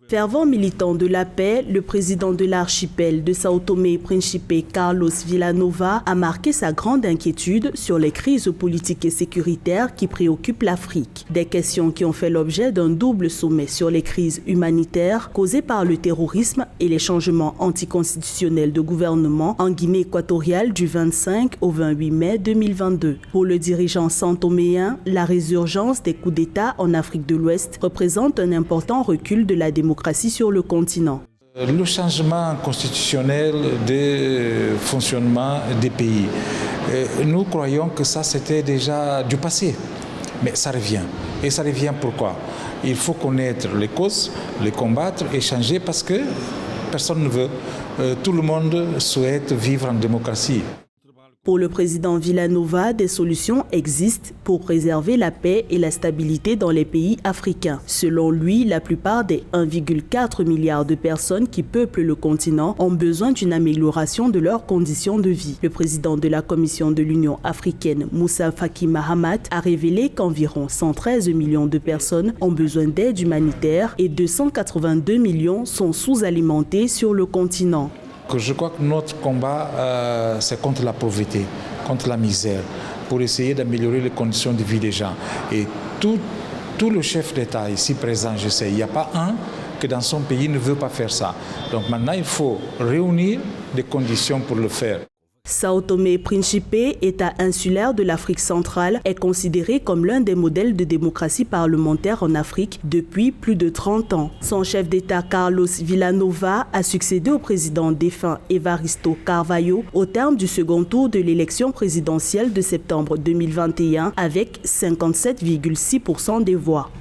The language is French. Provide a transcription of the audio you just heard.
Fervent militant de la paix, le président de l'archipel de Sao Tomé et Principe, Carlos Villanova, a marqué sa grande inquiétude sur les crises politiques et sécuritaires qui préoccupent l'Afrique. Des questions qui ont fait l'objet d'un double sommet sur les crises humanitaires causées par le terrorisme et les changements anticonstitutionnels de gouvernement en Guinée équatoriale du 25 au 28 mai 2022. Pour le dirigeant santoméen, la résurgence des coups d'État en Afrique de l'Ouest représente un important recul de la démocratie sur le continent. Le changement constitutionnel de fonctionnement des pays, nous croyons que ça c'était déjà du passé, mais ça revient. Et ça revient pourquoi? Il faut connaître les causes, les combattre et changer parce que personne ne veut. Tout le monde souhaite vivre en démocratie. Pour le président Villanova, des solutions existent pour préserver la paix et la stabilité dans les pays africains. Selon lui, la plupart des 1,4 milliard de personnes qui peuplent le continent ont besoin d'une amélioration de leurs conditions de vie. Le président de la Commission de l'Union africaine, Moussa Faki Mahamat, a révélé qu'environ 113 millions de personnes ont besoin d'aide humanitaire et 282 millions sont sous-alimentés sur le continent. Je crois que notre combat, c'est contre la pauvreté, contre la misère, pour essayer d'améliorer les conditions de vie des gens. Et tout le chef d'État ici présent, je sais, il n'y a pas un que dans son pays ne veut pas faire ça. Donc maintenant, il faut réunir des conditions pour le faire. Sao Tomé et Principe, État insulaire de l'Afrique centrale, est considéré comme l'un des modèles de démocratie parlementaire en Afrique depuis plus de 30 ans. Son chef d'État Carlos Villanova a succédé au président défunt Evaristo Carvalho au terme du second tour de l'élection présidentielle de septembre 2021 avec 57,6% des voix.